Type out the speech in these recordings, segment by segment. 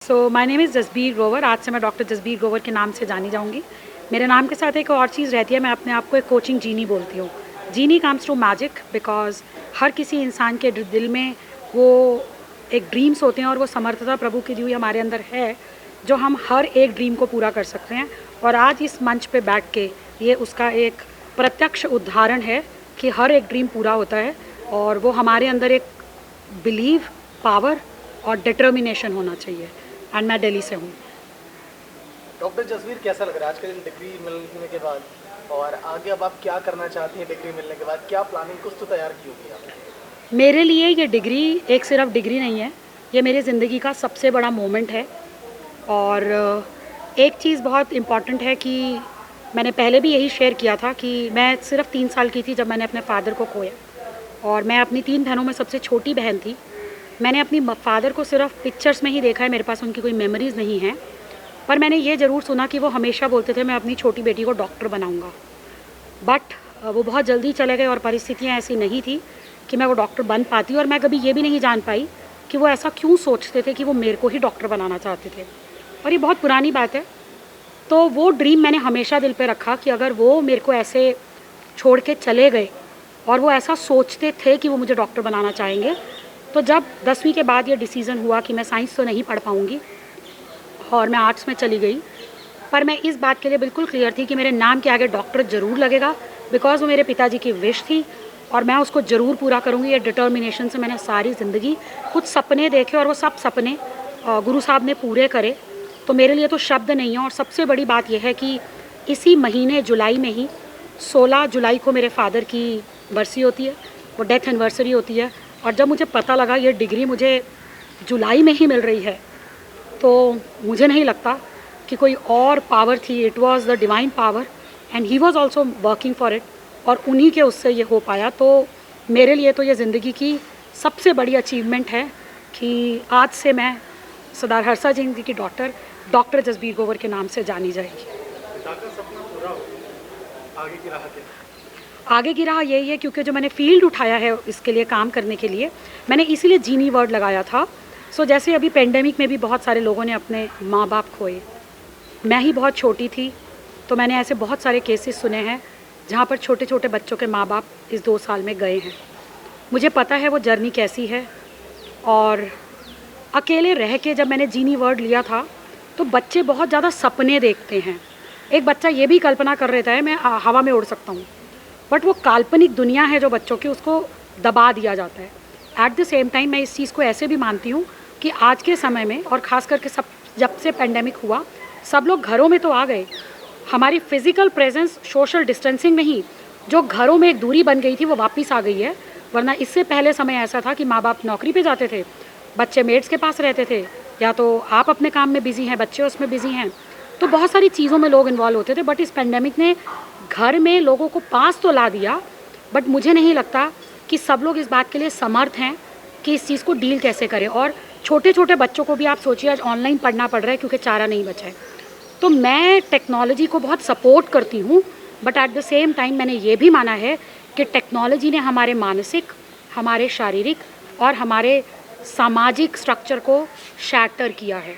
So my name is Jasbir Grover. आज से मैं डॉक्टर जसबीर ग्रोवर के नाम से जानी जाऊंगी। मेरे नाम के साथ एक और चीज़ रहती है, मैं अपने आप को एक कोचिंग जीनी बोलती हूँ। जीनी कम्स टू मैजिक बिकॉज हर किसी इंसान के दिल में वो एक ड्रीम्स होते हैं और वो समर्थता प्रभु की दी हुई हमारे अंदर है, जो हम हर एक ड्रीम को पूरा कर सकते हैं। और आज इस मंच पे बैठ के ये उसका एक प्रत्यक्ष उदाहरण है कि हर एक ड्रीम पूरा होता है और वो हमारे अंदर एक बिलीव, पावर और डिटर्मिनेशन होना चाहिए। एंड मैं दिल्ली से हूँ। डॉक्टर जसबीर, कैसा लग रहा है आज के दिन डिग्री मिलने के बाद, और आगे अब आप क्या करना चाहती हैं डिग्री मिलने के बाद? क्या प्लानिंग कुछ तो तैयार की होगी आपने? मेरे लिए ये डिग्री एक सिर्फ डिग्री नहीं है, ये मेरी ज़िंदगी का सबसे बड़ा मोमेंट है। और एक चीज़ बहुत इम्पॉर्टेंट है कि मैंने पहले भी यही शेयर किया था कि मैं सिर्फ 3 साल की थी जब मैंने अपने फादर को खोया, और मैं अपनी 3 बहनों में सबसे छोटी बहन थी। मैंने अपनी फादर को सिर्फ पिक्चर्स में ही देखा है, मेरे पास उनकी कोई मेमोरीज़ नहीं हैं। पर मैंने ये ज़रूर सुना कि वो हमेशा बोलते थे मैं अपनी छोटी बेटी को डॉक्टर बनाऊंगा। बट वो बहुत जल्दी चले गए और परिस्थितियाँ ऐसी नहीं थी कि मैं वो डॉक्टर बन पाती, और मैं कभी ये भी नहीं जान पाई कि वो ऐसा क्यों सोचते थे कि वो मेरे को ही डॉक्टर बनाना चाहते थे। और ये बहुत पुरानी बात है। तो वो ड्रीम मैंने हमेशा दिल पे रखा कि अगर वो मेरे को ऐसे छोड़ के चले गए और वो ऐसा सोचते थे कि वो मुझे डॉक्टर बनाना चाहेंगे, तो जब 10वीं के बाद ये डिसीज़न हुआ कि मैं साइंस तो नहीं पढ़ पाऊँगी और मैं आर्ट्स में चली गई, पर मैं इस बात के लिए बिल्कुल क्लियर थी कि मेरे नाम के आगे डॉक्टर ज़रूर लगेगा, बिकॉज़ वो मेरे पिताजी की विश थी और मैं उसको ज़रूर पूरा करूँगी। ये डिटर्मिनेशन से मैंने सारी ज़िंदगी कुछ सपने देखे और वो सब सपने गुरु साहब ने पूरे करे। तो मेरे लिए तो शब्द नहीं है। और सबसे बड़ी बात यह है कि इसी महीने जुलाई में ही 16 जुलाई को मेरे फादर की बरसी होती है, वो डेथ एनिवर्सरी होती है। और जब मुझे पता लगा ये डिग्री मुझे जुलाई में ही मिल रही है, तो मुझे नहीं लगता कि कोई और पावर थी। It was the divine power and he was also working for it, और उन्हीं के उससे ये हो पाया। तो मेरे लिए तो ये ज़िंदगी की सबसे बड़ी अचीवमेंट है कि आज से मैं सरदार हर्षा सिंह जी की डॉटर डॉक्टर जसबीर ग्रोवर के नाम से जानी जाएगी। पिता का सपना पूरा हो, आगे की राह क्या? आगे की राह यही है, क्योंकि जो मैंने फील्ड उठाया है इसके लिए काम करने के लिए, मैंने इसीलिए जीनी वर्ड लगाया था। सो जैसे अभी पेंडेमिक में भी बहुत सारे लोगों ने अपने माँ बाप खोए, मैं ही बहुत छोटी थी, तो मैंने ऐसे बहुत सारे केसेस सुने हैं जहाँ पर छोटे छोटे बच्चों के माँ बाप इस 2 साल में गए हैं। मुझे पता है वो जर्नी कैसी है। और अकेले रह के जब मैंने जीनी वर्ड लिया था, तो बच्चे बहुत ज़्यादा सपने देखते हैं। एक बच्चा ये भी कल्पना कर रहता है मैं हवा में उड़ सकता हूँ, बट वो काल्पनिक दुनिया है जो बच्चों की, उसको दबा दिया जाता है। एट द सेम टाइम मैं इस चीज़ को ऐसे भी मानती हूँ कि आज के समय में, और ख़ास करके जब से पेंडेमिक हुआ, सब लोग घरों में तो आ गए। हमारी फिज़िकल प्रेजेंस, सोशल डिस्टेंसिंग नहीं, जो घरों में एक दूरी बन गई थी वो वापस आ गई है। वरना इससे पहले समय ऐसा था कि माँ बाप नौकरी पे जाते थे, बच्चे मेड्स के पास रहते थे, या तो आप अपने काम में बिज़ी हैं, बच्चे उसमें बिज़ी हैं, तो बहुत सारी चीज़ों में लोग इन्वॉल्व होते थे। बट इस पेंडेमिक ने घर में लोगों को पास तो ला दिया, बट मुझे नहीं लगता कि सब लोग इस बात के लिए समर्थ हैं कि इस चीज़ को डील कैसे करें। और छोटे छोटे बच्चों को भी आप सोचिए आज ऑनलाइन पढ़ना पड़ रहा है क्योंकि चारा नहीं बचा है। तो मैं टेक्नोलॉजी को बहुत सपोर्ट करती हूँ, but at the same time मैंने ये भी माना है कि टेक्नोलॉजी ने हमारे मानसिक, हमारे शारीरिक और हमारे सामाजिक स्ट्रक्चर को शैटर किया है।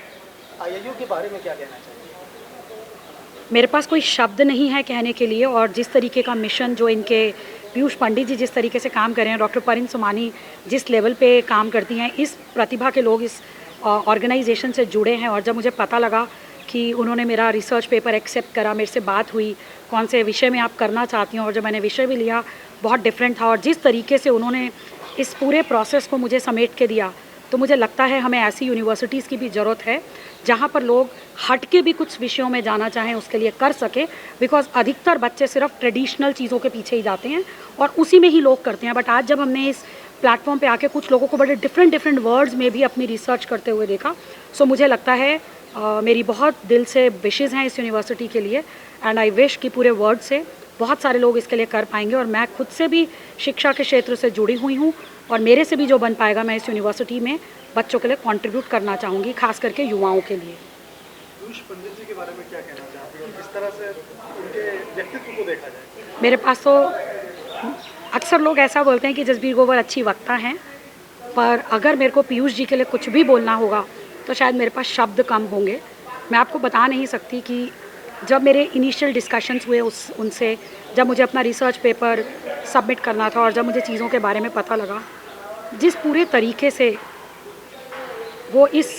आईआईयू के बारे में क्या कहना चाहिए? मेरे पास कोई शब्द नहीं है कहने के लिए। और जिस तरीके का मिशन जो इनके पीयूष पंडित जी जिस तरीके से काम कर रहे हैं, डॉक्टर परिन सुमानी जिस लेवल पे काम करती हैं, इस प्रतिभा के लोग इस ऑर्गेनाइजेशन से जुड़े हैं। और जब मुझे पता लगा कि उन्होंने मेरा रिसर्च पेपर एक्सेप्ट करा, मेरे से बात हुई कौन से विषय में आप करना चाहती हैं, और जब मैंने विषय भी लिया बहुत डिफरेंट था, और जिस तरीके से उन्होंने इस पूरे प्रोसेस को मुझे समेट के दिया, तो मुझे लगता है हमें ऐसी यूनिवर्सिटीज़ की भी ज़रूरत है जहाँ पर लोग हट के भी कुछ विषयों में जाना चाहें उसके लिए कर सके। बिकॉज अधिकतर बच्चे सिर्फ ट्रेडिशनल चीज़ों के पीछे ही जाते हैं और उसी में ही लोग करते हैं। बट आज जब हमने इस प्लेटफॉर्म पे आके कुछ लोगों को बड़े डिफरेंट वर्ड्स में भी अपनी रिसर्च करते हुए देखा, सो मुझे लगता है मेरी बहुत दिल से विशेज़ हैं इस यूनिवर्सिटी के लिए। एंड आई विश कि पूरे वर्ल्ड से बहुत सारे लोग इसके लिए कर पाएंगे। और मैं खुद से भी शिक्षा के क्षेत्र से जुड़ी हुई हूँ, और मेरे से भी जो बन पाएगा मैं इस यूनिवर्सिटी में बच्चों के लिए कंट्रीब्यूट करना चाहूँगी, खास करके युवाओं के लिए। पीयूष पंडित जी के बारे में क्या कहना चाहती हैं? किस तरह से उनके व्यक्तित्व को देखा जाए? मेरे पास तो अक्सर लोग ऐसा बोलते हैं कि जसबीर ग्रोवर अच्छी वक्ता हैं, पर अगर मेरे को पीयूष जी के लिए कुछ भी बोलना होगा तो शायद मेरे पास शब्द कम होंगे। मैं आपको बता नहीं सकती कि जब मेरे इनिशियल डिस्कशंस हुए उनसे, जब मुझे अपना रिसर्च पेपर सबमिट करना था और जब मुझे चीज़ों के बारे में पता लगा, जिस पूरे तरीके से वो इस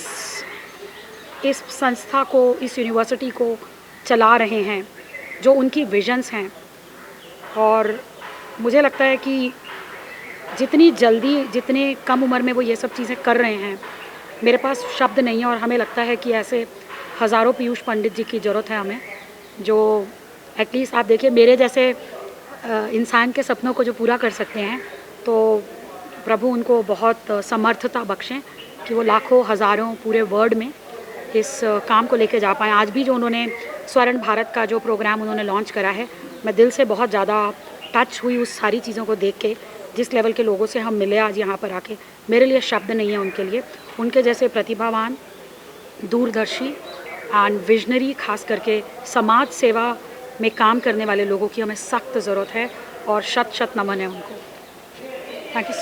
संस्था को, इस यूनिवर्सिटी को चला रहे हैं, जो उनकी विजन्स हैं, और मुझे लगता है कि जितनी जल्दी, जितने कम उम्र में वो ये सब चीज़ें कर रहे हैं, मेरे पास शब्द नहीं है। और हमें लगता है कि ऐसे हज़ारों पीयूष पंडित जी की ज़रूरत है हमें, जो एटलीस्ट आप देखिए मेरे जैसे इंसान के सपनों को जो पूरा कर सकते हैं। तो प्रभु उनको बहुत समर्थता बख्शें कि वो लाखों, हज़ारों पूरे वर्ल्ड में इस काम को लेके जा पाएँ। आज भी जो उन्होंने स्वर्ण भारत का जो प्रोग्राम उन्होंने लॉन्च करा है, मैं दिल से बहुत ज़्यादा टच हुई उस सारी चीज़ों को देख के। जिस लेवल के लोगों से हम मिले आज यहाँ पर आके, मेरे लिए शब्द नहीं है उनके लिए। उनके जैसे प्रतिभावान, दूरदर्शी एंड विजनरी, खास करके समाज सेवा में काम करने वाले लोगों की हमें सख्त ज़रूरत है, और शत शत नमन है उनको। Thank you so